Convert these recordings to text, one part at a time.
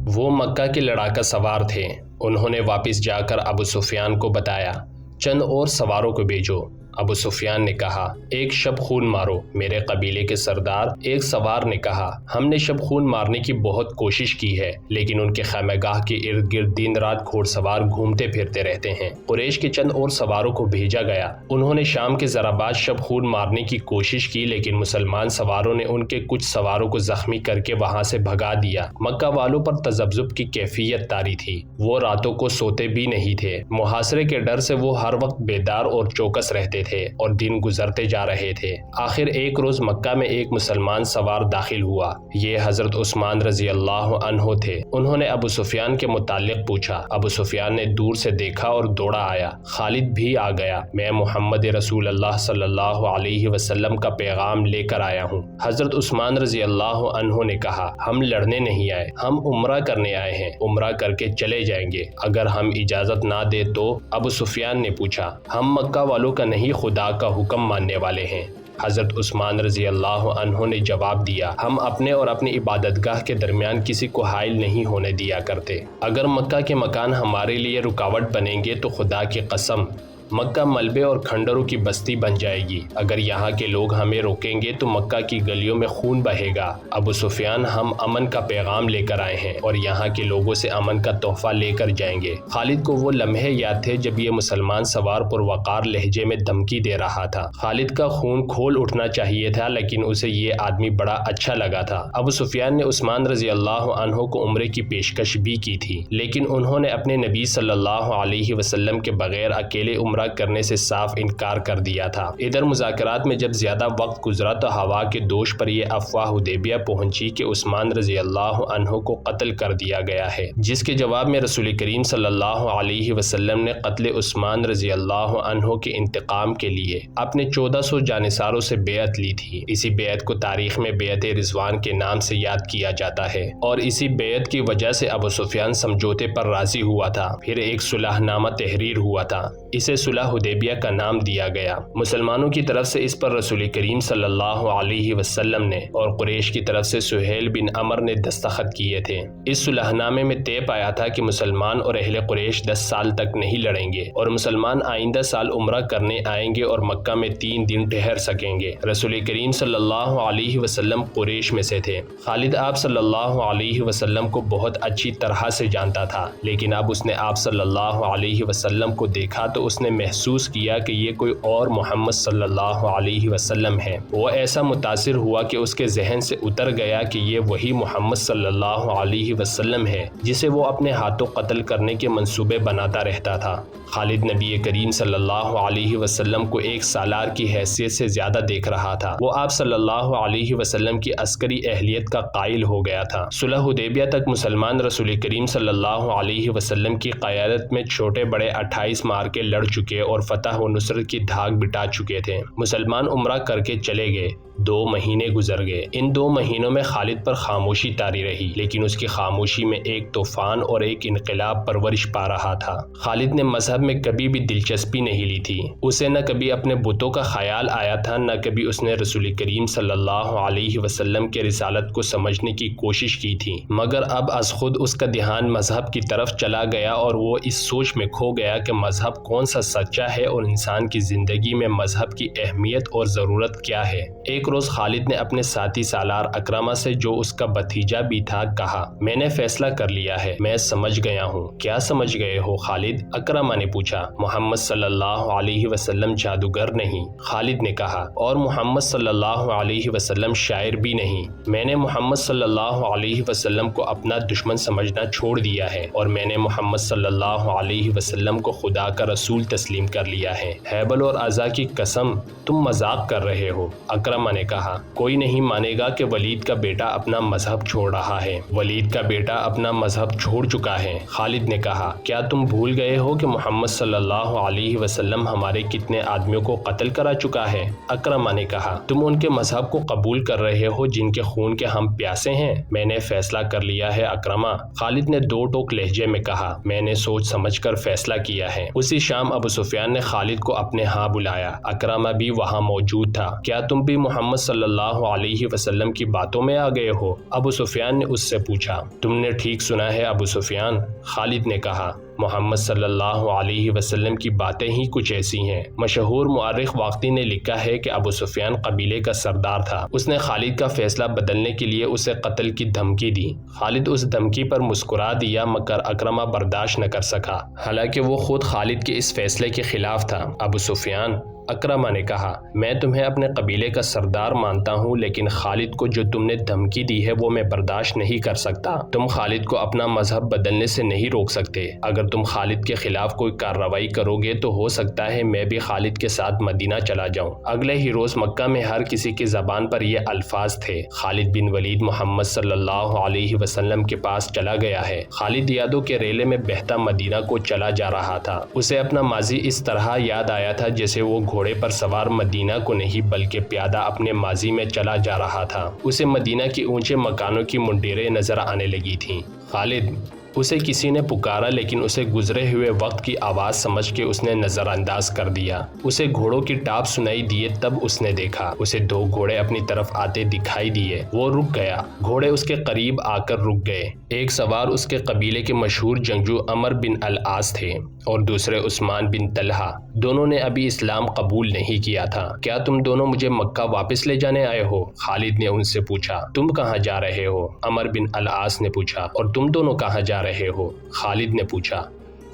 وہ مکہ کے لڑاکا سوار تھے۔ انہوں نے واپس جا کر ابو سفیان کو بتایا، چند اور سواروں کو بھیجو۔ ابو سفیان نے کہا، ایک شب خون مارو۔ میرے قبیلے کے سردار ایک سوار نے کہا، ہم نے شب خون مارنے کی بہت کوشش کی ہے، لیکن ان کے خیمہ گاہ کے ارد گرد دن رات گھوڑ سوار گھومتے پھرتے رہتے ہیں۔ قریش کے چند اور سواروں کو بھیجا گیا۔ انہوں نے شام کے ذرا بعد شب خون مارنے کی کوشش کی، لیکن مسلمان سواروں نے ان کے کچھ سواروں کو زخمی کر کے وہاں سے بھگا دیا۔ مکہ والوں پر تذبذب کی کیفیت طاری تھی۔ وہ راتوں کو سوتے بھی نہیں تھے۔ محاصرے کے ڈر سے وہ ہر وقت بیدار اور چوکس رہتے تھے اور دن گزرتے جا رہے تھے۔ آخر ایک روز مکہ میں ایک مسلمان سوار داخل ہوا۔ یہ حضرت عثمان رضی اللہ عنہ تھے۔ انہوں نے ابو سفیان کے متعلق پوچھا۔ ابو سفیان نے دور سے دیکھا اور دوڑا آیا۔ خالد بھی آ گیا۔ میں محمد رسول اللہ صلی اللہ علیہ وسلم کا پیغام لے کر آیا ہوں۔ حضرت عثمان رضی اللہ عنہ نے کہا، ہم لڑنے نہیں آئے، ہم عمرہ کرنے آئے ہیں، عمرہ کر کے چلے جائیں گے، اگر ہم اجازت نہ دے تو؟ ابو سفیان نے پوچھا، ہم مکہ والوں کا نہیں خدا کا حکم ماننے والے ہیں۔ حضرت عثمان رضی اللہ عنہ نے جواب دیا، ہم اپنے اور اپنی عبادت گاہ کے درمیان کسی کو حائل نہیں ہونے دیا کرتے۔ اگر مکہ کے مکان ہمارے لیے رکاوٹ بنیں گے تو خدا کی قسم مکہ ملبے اور کھنڈروں کی بستی بن جائے گی۔ اگر یہاں کے لوگ ہمیں روکیں گے تو مکہ کی گلیوں میں خون بہے گا۔ ابو سفیان، ہم امن کا پیغام لے کر آئے ہیں اور یہاں کے لوگوں سے امن کا تحفہ لے کر جائیں گے۔ خالد کو وہ لمحے یاد تھے جب یہ مسلمان سوار پر وقار لہجے میں دھمکی دے رہا تھا۔ خالد کا خون کھول اٹھنا چاہیے تھا، لیکن اسے یہ آدمی بڑا اچھا لگا تھا۔ ابو سفیان نے عثمان رضی اللہ عنہ کو عمرے کی پیشکش بھی کی تھی، لیکن انہوں نے اپنے نبی صلی اللہ علیہ وسلم کے بغیر اکیلے عمرہ کرنے سے صاف انکار کر دیا تھا۔ ادھر مذاکرات میں جب زیادہ وقت گزرا تو ہوا کے دوش پر یہ افواہ حدیبیہ پہنچی کہ عثمان رضی اللہ عنہ کو قتل کر دیا گیا ہے، جس کے جواب میں رسول کریم صلی اللہ علیہ وسلم نے قتل عثمان رضی اللہ عنہ کے انتقام کے لیے اپنے 1400 جانثاروں سے بیعت لی تھی۔ اسی بیعت کو تاریخ میں بیعت رضوان کے نام سے یاد کیا جاتا ہے، اور اسی بیعت کی وجہ سے ابو سفیان سمجھوتے پر راضی ہوا تھا۔ پھر ایک صلح نامہ تحریر ہوا تھا، اسے صلح حدیبیہ کا نام دیا گیا۔ مسلمانوں کی طرف سے اس پر رسول کریم صلی اللہ علیہ وسلم نے اور قریش کی طرف سے سہیل بن عمر نے دستخط کیے تھے۔ اس صلح نامے میں طے پایا تھا کہ مسلمان اور اہل قریش 10 سال تک نہیں لڑیں گے اور مسلمان آئندہ سال عمرہ کرنے آئیں گے اور مکہ میں 3 دن ٹھہر سکیں گے۔ رسول کریم صلی اللہ علیہ وسلم قریش میں سے تھے۔ خالد آپ صلی اللہ علیہ وسلم کو بہت اچھی طرح سے جانتا تھا، لیکن اب اس نے آپ صلی اللہ علیہ وسلم کو دیکھا تو اس نے محسوس کیا کہ یہ کوئی اور محمد صلی اللہ علیہ وسلم ہے۔ وہ ایسا متاثر ہوا کہ اس کے ذہن سے اتر گیا کہ یہ وہی محمد صلی اللہ علیہ وسلم ہے جسے وہ اپنے ہاتھوں قتل کرنے کے منصوبے بناتا رہتا تھا۔ خالد نبی کریم صلی اللہ علیہ وسلم کو ایک سالار کی حیثیت سے زیادہ دیکھ رہا تھا۔ وہ آپ صلی اللہ علیہ وسلم کی عسکری اہلیت کا قائل ہو گیا تھا۔ صلح حدیبیہ تک مسلمان رسول کریم صلی اللہ علیہ وسلم کی قیادت میں چھوٹے بڑے 28 معرکے لڑ چکے اور فتح و نصرت کی دھاک بٹا چکے تھے۔ مسلمان عمرہ کر کے چلے گئے۔ 2 مہینے گزر گئے۔ ان 2 مہینوں میں خالد پر خاموشی طاری رہی، لیکن اس کی خاموشی میں ایک طوفان اور ایک انقلاب پرورش پا رہا تھا۔ خالد نے مذہب میں کبھی بھی دلچسپی نہیں لی تھی۔ اسے نہ کبھی اپنے بتوں کا خیال آیا تھا، نہ کبھی اس نے رسول کریم صلی اللہ علیہ وسلم کے رسالت کو سمجھنے کی کوشش کی تھی، مگر اب از خود اس کا دھیان مذہب کی طرف چلا گیا اور وہ اس سوچ میں کھو گیا کہ مذہب کون سا سچا ہے اور انسان کی زندگی میں مذہب کی اہمیت اور ضرورت کیا ہے۔ ایک روز خالد نے اپنے ساتھی سالار اکرمہ سے، جو اس کا بھتیجا بھی تھا، کہا، میں نے فیصلہ کر لیا ہے، میں سمجھ گیا ہوں۔ کیا سمجھ گئے ہو خالد؟ اکرمہ نے پوچھا۔ محمد صلی اللہ علیہ وسلم جادوگر نہیں، خالد نے کہا، اور محمد صلی اللہ علیہ وسلم شاعر بھی نہیں۔ میں نے محمد صلی اللہ علیہ وسلم کو اپنا دشمن سمجھنا چھوڑ دیا ہے اور میں نے محمد صلی اللہ علیہ وسلم کو خدا کا رسول تسلیم کر لیا ہے۔ ہیبل اور عزا کی قسم، تم مذاق کر رہے ہو، اکرمہ نے کہا۔ کوئی نہیں مانے گا کہ ولید کا بیٹا اپنا مذہب چھوڑ رہا ہے۔ ولید کا بیٹا اپنا مذہب چھوڑ چکا ہے، خالد نے کہا۔ کیا تم بھول گئے ہو کہ محمد صلی اللہ علیہ وسلم ہمارے کتنے آدمیوں کو قتل کرا چکا ہے؟ اکرمہ نے کہا۔ تم ان کے مذہب کو قبول کر رہے ہو جن کے خون کے ہم پیاسے ہیں؟ میں نے فیصلہ کر لیا ہے اکرمہ، خالد نے 2 ٹوک لہجے میں کہا۔ میں نے سوچ سمجھ کر فیصلہ کیا ہے۔ اسی شام ابو ابو سفیان نے خالد کو اپنے ہاں بلایا۔ اکرمہ بھی وہاں موجود تھا۔ کیا تم بھی محمد صلی اللہ علیہ وسلم کی باتوں میں آ گئے ہو؟ ابو سفیان نے اس سے پوچھا۔ تم نے ٹھیک سنا ہے ابو سفیان، خالد نے کہا۔ محمد صلی اللہ علیہ وسلم کی باتیں ہی کچھ ایسی ہیں۔ مشہور مورخ واقدی نے لکھا ہے کہ ابو سفیان قبیلے کا سردار تھا۔ اس نے خالد کا فیصلہ بدلنے کے لیے اسے قتل کی دھمکی دی۔ خالد اس دھمکی پر مسکرا دیا مگر اکرمہ برداشت نہ کر سکا، حالانکہ وہ خود خالد کے اس فیصلے کے خلاف تھا۔ ابو سفیان، اکرمہ نے کہا، میں تمہیں اپنے قبیلے کا سردار مانتا ہوں، لیکن خالد کو جو تم نے دھمکی دی ہے وہ میں برداشت نہیں کر سکتا۔ تم خالد کو اپنا مذہب بدلنے سے نہیں روک سکتے۔ اگر تم خالد کے خلاف کوئی کارروائی کرو گے تو ہو سکتا ہے میں بھی خالد کے ساتھ مدینہ چلا جاؤں۔ اگلے ہی روز مکہ میں ہر کسی کی زبان پر یہ الفاظ تھے، خالد بن ولید محمد صلی اللہ علیہ وسلم کے پاس چلا گیا ہے۔ خالد یادوں کے ریلے میں بہتا مدینہ کو چلا جا رہا تھا۔ اسے اپنا ماضی اس طرح یاد آیا تھا جیسے وہ گھوڑے پر سوار مدینہ کو نہیں بلکہ پیادہ اپنے ماضی میں چلا جا رہا تھا۔ اسے مدینہ کی اونچے مکانوں کی منڈیریں نظر آنے لگی تھیں۔ خالد، اسے کسی نے پکارا لیکن اسے گزرے ہوئے وقت کی آواز سمجھ کے اس نے نظر انداز کر دیا۔ اسے گھوڑوں کی ٹاپ سنائی دیے تب اس نے دیکھا اسے دو گھوڑے اپنی طرف آتے دکھائی دیے۔ وہ رک گیا۔ گھوڑے اس کے قریب آ کر رک گئے۔ ایک سوار اس کے قبیلے کے مشہور جنگجو عمر بن العاص تھے اور دوسرے عثمان بن طلحہ۔ دونوں نے ابھی اسلام قبول نہیں کیا تھا۔ کیا تم دونوں مجھے مکہ واپس لے جانے آئے ہو؟ خالد نے ان سے پوچھا۔ تم کہاں جا رہے ہو؟ عمر بن العاص نے پوچھا۔ اور تم دونوں کہاں جا رہے ہو؟ خالد نے پوچھا۔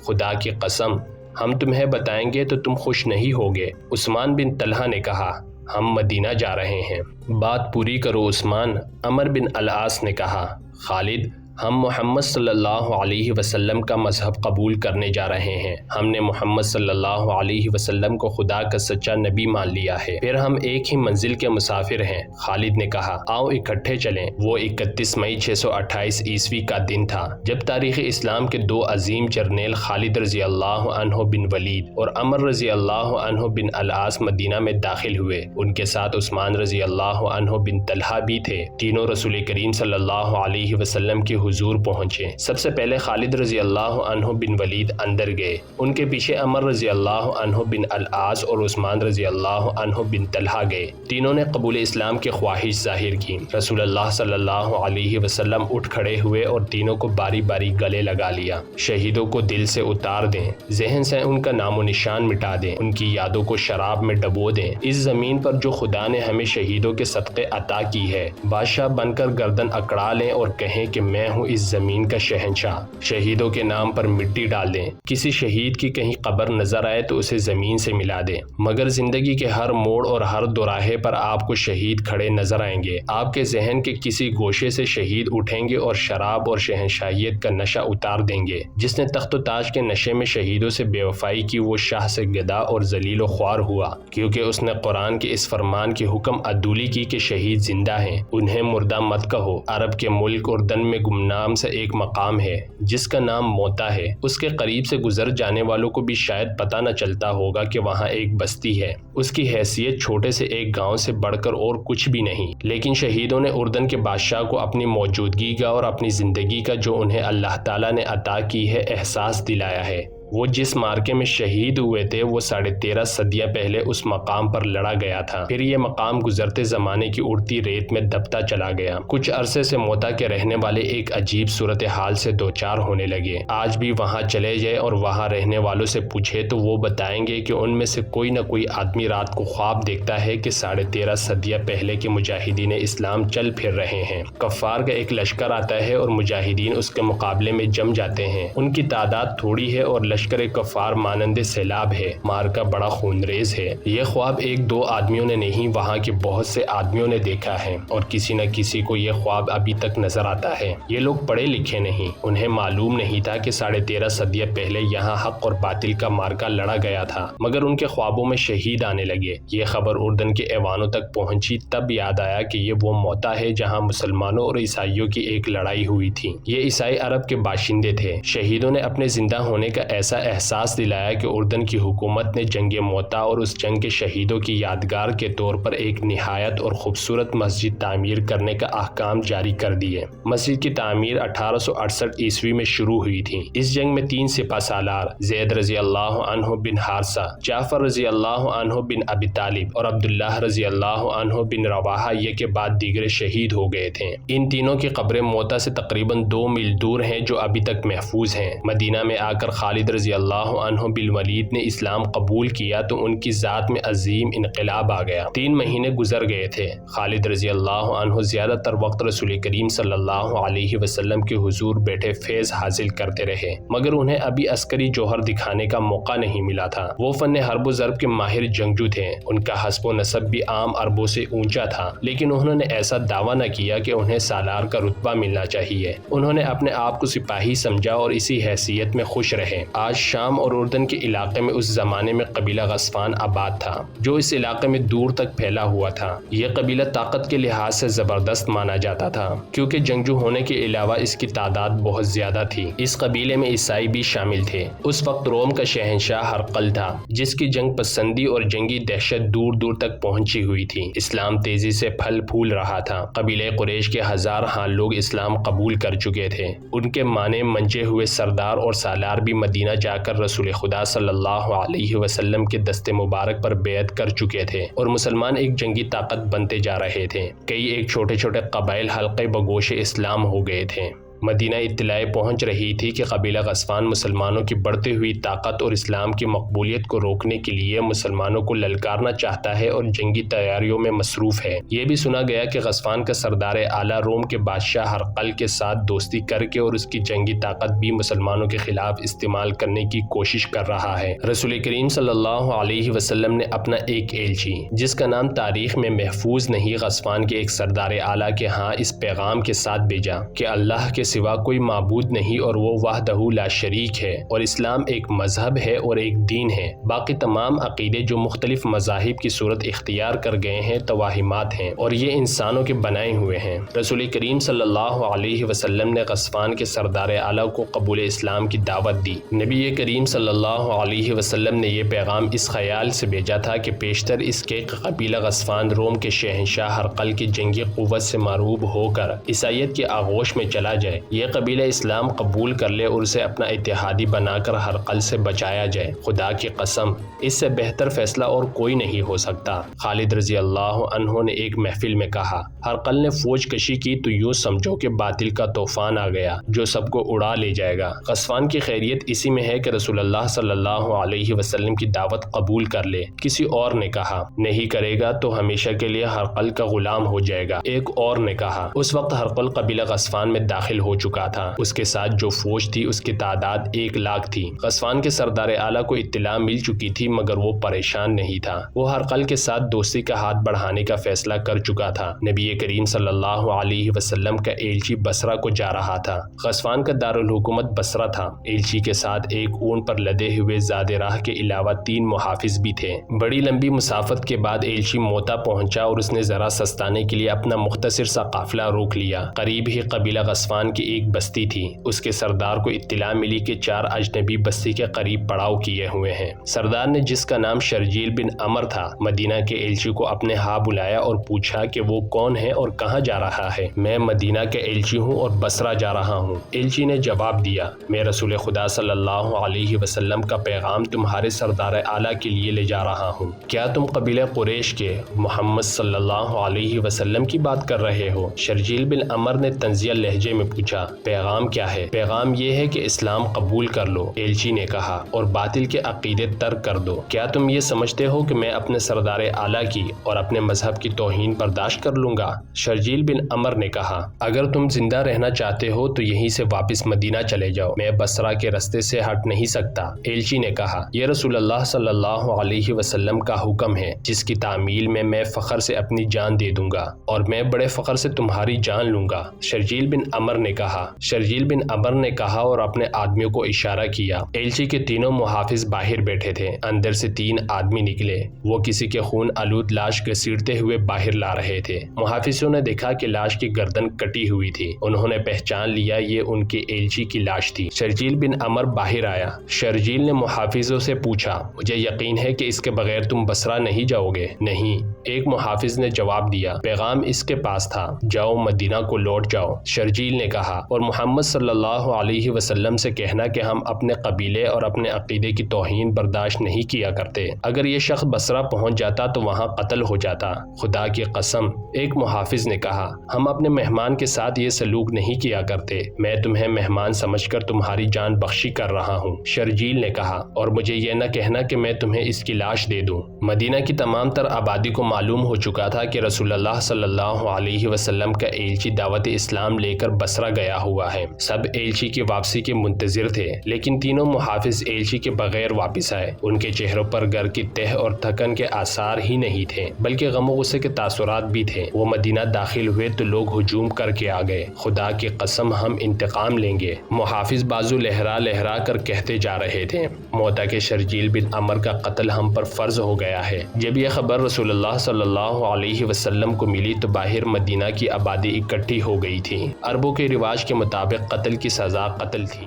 خدا کی قسم، ہم تمہیں بتائیں گے تو تم خوش نہیں ہوگے، عثمان بن طلحہ نے کہا۔ ہم مدینہ جا رہے ہیں۔ بات پوری کرو عثمان، عمر بن العاص نے کہا۔ خالد، ہم محمد صلی اللہ علیہ وسلم کا مذہب قبول کرنے جا رہے ہیں۔ ہم نے محمد صلی اللہ علیہ وسلم کو خدا کا سچا نبی مان لیا ہے، پھر ہم ایک ہی منزل کے مسافر ہیں۔ خالد نے کہا، آؤ اکٹھے چلیں۔ وہ 31 مئی 628 عیسوی کا دن تھا جب تاریخ اسلام کے دو عظیم جرنیل خالد رضی اللہ عنہ بن ولید اور عمر رضی اللہ عنہ بن العاص مدینہ میں داخل ہوئے۔ ان کے ساتھ عثمان رضی اللہ عنہ بن طلحہ بھی تھے۔ تینوں رسول کریم صلی اللہ علیہ وسلم کے حضور پہنچے۔ سب سے پہلے خالد رضی اللہ عنہ بن ولید اندر گئے۔ ان کے پیچھے عمر رضی اللہ عنہ بن العاص اور عثمان رضی اللہ عنہ بن طلحہ گئے۔ تینوں نے قبول اسلام کی خواہش ظاہر کی۔ رسول اللہ صلی اللہ علیہ وسلم اٹھ کھڑے ہوئے اور تینوں کو باری باری گلے لگا لیا۔ شہیدوں کو دل سے اتار دیں، ذہن سے ان کا نام و نشان مٹا دیں، ان کی یادوں کو شراب میں ڈبو دیں۔ اس زمین پر جو خدا نے ہمیں شہیدوں کے صدقے عطا کی ہے، بادشاہ بن کر گردن اکڑا لیں اور کہیں کہ میں ہوں اس زمین کا شہنشاہ۔ شہیدوں کے نام پر مٹی ڈال دیں۔ کسی شہید کی کہیں قبر نظر آئے تو اسے زمین سے ملا دیں۔ مگر زندگی کے ہر موڑ اور ہر دوراہے پر آپ کو شہید کھڑے نظر آئیں گے۔ آپ کے ذہن کے کسی گوشے سے شہید اٹھیں گے اور شراب اور شہنشاہیت کا نشہ اتار دیں گے۔ جس نے تخت و تاج کے نشے میں شہیدوں سے بے وفائی کی وہ شاہ سے گدا اور ذلیل و خوار ہوا، کیونکہ اس نے قرآن کے اس فرمان کی حکم عدولی کی کہ شہید زندہ ہیں، انہیں مردہ مت کہو۔ عرب کے ملک اردن میں گمنام سے ایک مقام ہے جس کا نام موتا ہے۔ اس کے قریب سے گزر جانے والوں کو بھی شاید پتہ نہ چلتا ہوگا کہ وہاں ایک بستی ہے۔ اس کی حیثیت چھوٹے سے ایک گاؤں سے بڑھ کر اور کچھ بھی نہیں، لیکن شہیدوں نے اردن کے بادشاہ کو اپنی موجودگی کا اور اپنی زندگی کا جو انہیں اللہ تعالیٰ نے عطا کی ہے احساس دلایا ہے۔ وہ جس مارکے میں شہید ہوئے تھے وہ 13.5 صدیاں پہلے اس مقام پر لڑا گیا تھا۔ پھر یہ مقام گزرتے زمانے کی اڑتی ریت میں دبتا چلا گیا۔ کچھ عرصے سے موتا کے رہنے والے ایک عجیب صورتحال سے دوچار ہونے لگے۔ آج بھی وہاں چلے جائے اور وہاں رہنے والوں سے پوچھے تو وہ بتائیں گے کہ ان میں سے کوئی نہ کوئی آدمی رات کو خواب دیکھتا ہے کہ 13.5 صدیاں پہلے کے مجاہدین اسلام چل پھر رہے ہیں۔ کفار کا ایک لشکر آتا ہے اور مجاہدین اس کے مقابلے میں جم جاتے ہیں۔ ان کی تعداد تھوڑی ہے اور لشکر کفار مانند سیلاب ہے۔ مارکا بڑا خونریز ہے۔ یہ خواب ایک دو آدمیوں نے نہیں، وہاں کے بہت سے آدمیوں نے دیکھا ہے اور کسی نہ کسی کو یہ خواب ابھی تک نظر آتا ہے۔ یہ لوگ پڑھے لکھے نہیں، انہیں معلوم نہیں تھا کہ 13.5 صدیاں پہلے یہاں حق اور باطل کا مارکا لڑا گیا تھا، مگر ان کے خوابوں میں شہید آنے لگے۔ یہ خبر اردن کے ایوانوں تک پہنچی، تب یاد آیا کہ یہ وہ موتا ہے جہاں مسلمانوں اور عیسائیوں کی ایک لڑائی ہوئی تھی۔ یہ عیسائی عرب کے باشندے تھے۔ شہیدوں نے اپنے زندہ ہونے کا ایسا ایسا احساس دلایا کہ اردن کی حکومت نے جنگ موتا اور اس جنگ کے شہیدوں کی یادگار کے طور پر ایک نہایت اور خوبصورت مسجد تعمیر کرنے کا احکام جاری کر دیے۔ مسجد کی تعمیر 1868 عیسوی میں شروع ہوئی تھی۔ اس جنگ میں 3 سپہ سالار زید رضی اللہ عنہ بن حارثہ، جعفر رضی اللہ عنہ بن ابی طالب اور عبداللہ رضی اللہ عنہ بن رواحہ یہ کے بعد دیگر شہید ہو گئے تھے۔ ان تینوں کی قبریں موتا سے تقریباً 2 میل دور ہیں جو ابھی تک محفوظ ہیں۔ مدینہ میں آ کر خالد رضی اللہ عنہ بالولید نے اسلام قبول کیا تو ان کی ذات میں عظیم انقلاب آ گیا۔ 3 مہینے گزر گئے تھے۔ خالد رضی اللہ عنہ زیادہ تر وقت رسول کریم صلی اللہ علیہ وسلم کے حضور بیٹھے فیض حاصل کرتے رہے، مگر انہیں ابھی عسکری جوہر دکھانے کا موقع نہیں ملا تھا۔ وہ فن حرب و ضرب کے ماہر جنگجو تھے، ان کا حسب و نسب بھی عام عربوں سے اونچا تھا، لیکن انہوں نے ایسا دعویٰ نہ کیا کہ انہیں سالار کا رتبہ ملنا چاہیے۔ انہوں نے اپنے آپ کو سپاہی سمجھا اور اسی حیثیت میں خوش رہے۔ آج شام اور اردن کے علاقے میں اس زمانے میں قبیلہ غسفان آباد تھا، جو اس علاقے میں دور تک پھیلا ہوا تھا۔ یہ قبیلہ طاقت کے لحاظ سے زبردست مانا جاتا تھا، کیونکہ جنگجو ہونے کے علاوہ اس کی تعداد بہت زیادہ تھی۔ اس قبیلے میں عیسائی بھی شامل تھے۔ اس وقت روم کا شہنشاہ ہرقل تھا، جس کی جنگ پسندی اور جنگی دہشت دور دور تک پہنچی ہوئی تھی۔ اسلام تیزی سے پھل پھول رہا تھا۔ قبیلہ قریش کے 1000 ہاں لوگ اسلام قبول کر چکے تھے۔ ان کے مانے منجے ہوئے سردار اور سالار بھی مدینہ جا کر رسول خدا صلی اللہ علیہ وسلم کے دست مبارک پر بیعت کر چکے تھے اور مسلمان ایک جنگی طاقت بنتے جا رہے تھے۔ کئی ایک چھوٹے چھوٹے قبائل حلقے بگوش اسلام ہو گئے تھے۔ مدینہ اطلاع پہنچ رہی تھی کہ قبیلہ غسفان مسلمانوں کی بڑھتی ہوئی طاقت اور اسلام کی مقبولیت کو روکنے کے لیے مسلمانوں کو للکارنا چاہتا ہے اور جنگی تیاریوں میں مصروف ہے۔ یہ بھی سنا گیا کہ غسفان کا سردار اعلیٰ روم کے بادشاہ ہرقل کے ساتھ دوستی کر کے اور اس کی جنگی طاقت بھی مسلمانوں کے خلاف استعمال کرنے کی کوشش کر رہا ہے۔ رسول کریم صلی اللہ علیہ وسلم نے اپنا ایک ایلچی، جس کا نام تاریخ میں محفوظ نہیں، غسفان کے ایک سردار اعلیٰ کے ہاں اس پیغام کے ساتھ بھیجا کہ اللہ کے سوا کوئی معبود نہیں اور وہ وحدہ لا شریک ہے، اور اسلام ایک مذہب ہے اور ایک دین ہے۔ باقی تمام عقیدے جو مختلف مذاہب کی صورت اختیار کر گئے ہیں توہمات ہیں اور یہ انسانوں کے بنائے ہوئے ہیں۔ رسول کریم صلی اللہ علیہ وسلم نے غسفان کے سردار اعلیٰ کو قبول اسلام کی دعوت دی۔ نبی کریم صلی اللہ علیہ وسلم نے یہ پیغام اس خیال سے بھیجا تھا کہ بیشتر اس کے قبیلہ غسفان روم کے شہنشاہ ہرقل کی جنگی قوت سے مرعوب ہو کر عیسائیت کی آغوش میں چلا جائے۔ یہ قبیلہ اسلام قبول کر لے اور اسے اپنا اتحادی بنا کر ہرقل سے بچایا جائے۔ خدا کی قسم، اس سے بہتر فیصلہ اور کوئی نہیں ہو سکتا۔ خالد رضی اللہ عنہ نے ایک محفل میں کہا، ہرقل نے فوج کشی کی تو یوں سمجھو کہ باطل کا طوفان آ گیا جو سب کو اڑا لے جائے گا۔ غسفان کی خیریت اسی میں ہے کہ رسول اللہ صلی اللہ علیہ وسلم کی دعوت قبول کر لے۔ کسی اور نے کہا، نہیں کرے گا تو ہمیشہ کے لیے ہرقل کا غلام ہو جائے گا۔ ایک اور نے کہا، اس وقت ہرقل قبیلہ غسفان میں داخل ہو چکا تھا۔ اس کے ساتھ جو فوج تھی اس کی تعداد 1 لاکھ تھی۔ غسفان کے سردار اعلیٰ کو اطلاع مل چکی تھی، مگر وہ پریشان نہیں تھا۔ وہ ہرقل کے ساتھ دوستی کا ہاتھ بڑھانے کا فیصلہ کر چکا تھا۔ نبی کریم صلی اللہ علیہ وسلم کا ایلچی بصرہ کو جا رہا تھا۔ غسفان کا دارالحکومت بصرہ تھا۔ ایلچی کے ساتھ ایک اونٹ پر لدے ہوئے زاد راہ کے علاوہ 3 محافظ بھی تھے۔ بڑی لمبی مسافت کے بعد ایلچی موتا پہنچا اور اس نے ذرا سستانے کے لیے اپنا مختصر سا قافلہ روک لیا۔ قریب ہی قبیلہ غسفان کی ایک بستی تھی۔ اس کے سردار کو اطلاع ملی کہ 4 اجنبی بستی کے قریب پڑاؤ کیے ہوئے ہیں۔ سردار نے، جس کا نام شرجیل بن عمر تھا، مدینہ کے ایلچی کو اپنے ہاں بلایا اور پوچھا کہ وہ کون ہے اور کہاں جا رہا ہے۔ میں مدینہ کے ایلچی ہوں اور بصرہ جا رہا ہوں۔ ایلچی نے جواب دیا، میں رسول خدا صلی اللہ علیہ وسلم کا پیغام تمہارے سردار اعلیٰ کے لیے لے جا رہا ہوں۔ کیا تم قبیلہ قریش کے محمد صلی اللہ علیہ وسلم کی بات کر رہے ہو؟ شرجیل بن عمر نے طنزیہ لہجے میں پوچھا، پیغام کیا ہے؟ پیغام یہ ہے کہ اسلام قبول کر لو، ایلچی نے کہا، اور باطل کے عقیدے ترک کر دو۔ کیا تم یہ سمجھتے ہو کہ میں اپنے سردار اعلیٰ کی اور اپنے مذہب کی توہین برداشت کر لوں گا؟ شرجیل بن عمر نے کہا، اگر تم زندہ رہنا چاہتے ہو تو یہیں سے واپس مدینہ چلے جاؤ، میں بصرہ کے رستے سے ہٹ نہیں سکتا۔ ایلچی نے کہا، یہ رسول اللہ صلی اللہ علیہ وسلم کا حکم ہے، جس کی تعمیل میں فخر سے اپنی جان دے دوں گا اور میں بڑے فخر سے تمہاری جان لوں گا۔ شرجیل بن عمر نے نے کہا۔ شرجیل بن عمر نے کہا اور اپنے آدمیوں کو اشارہ کیا۔ ایلچی کے تینوں محافظ باہر بیٹھے تھے۔ اندر سے 3 آدمی نکلے۔ وہ کسی کے خون آلود لاش گھسیٹتے ہوئے باہر لا رہے تھے۔ محافظوں نے دیکھا کہ لاش کی گردن کٹی ہوئی تھی۔ انہوں نے پہچان لیا یہ ان کے ایلچی کی لاش تھی۔ شرجیل بن عمر باہر آیا۔ شرجیل نے محافظوں سے پوچھا، مجھے یقین ہے کہ اس کے بغیر تم بصرہ نہیں جاؤ گے؟ نہیں، ایک محافظ نے جواب دیا، پیغام اس کے پاس تھا، جاؤ مدینہ کو لوٹ جاؤ۔ شرجیل نے کہا، اور محمد صلی اللہ علیہ وسلم سے کہنا کہ ہم اپنے قبیلے اور اپنے عقیدے کی توہین برداشت نہیں کیا کرتے۔ اگر یہ شخص بصرہ پہنچ جاتا تو وہاں قتل ہو جاتا۔ خدا کی قسم، ایک محافظ نے کہا، ہم اپنے مہمان کے ساتھ یہ سلوک نہیں کیا کرتے۔ میں تمہیں مہمان سمجھ کر تمہاری جان بخشی کر رہا ہوں۔ شرجیل نے کہا، اور مجھے یہ نہ کہنا کہ میں تمہیں اس کی لاش دے دوں۔ مدینہ کی تمام تر آبادی کو معلوم ہو چکا تھا کہ رسول اللہ صلی اللہ علیہ وسلم کا ایلچی دعوت اسلام لے کر بصرہ گیا ہوا ہے۔ سب ایلچی کی واپسی کے منتظر تھے، لیکن تینوں محافظ ایلچی کے بغیر واپس آئے۔ ان کے چہروں پر گر کی تہ اور تھکن کے آثار ہی نہیں تھے، بلکہ غم و غصے کے تاثرات بھی تھے۔ وہ مدینہ داخل ہوئے تو لوگ ہجوم کر کے آ گئے، خدا کی قسم ہم انتقام لیں گے۔ محافظ بازو لہرا لہرا کر کہتے جا رہے تھے، موتا کے شرجیل بن عمر کا قتل ہم پر فرض ہو گیا ہے۔ جب یہ خبر رسول اللہ صلی اللہ علیہ وسلم کو ملی تو باہر مدینہ کی آبادی اکٹھی ہو گئی تھی۔ عربوں کے رواج کے مطابق قتل کی سزا قتل تھی۔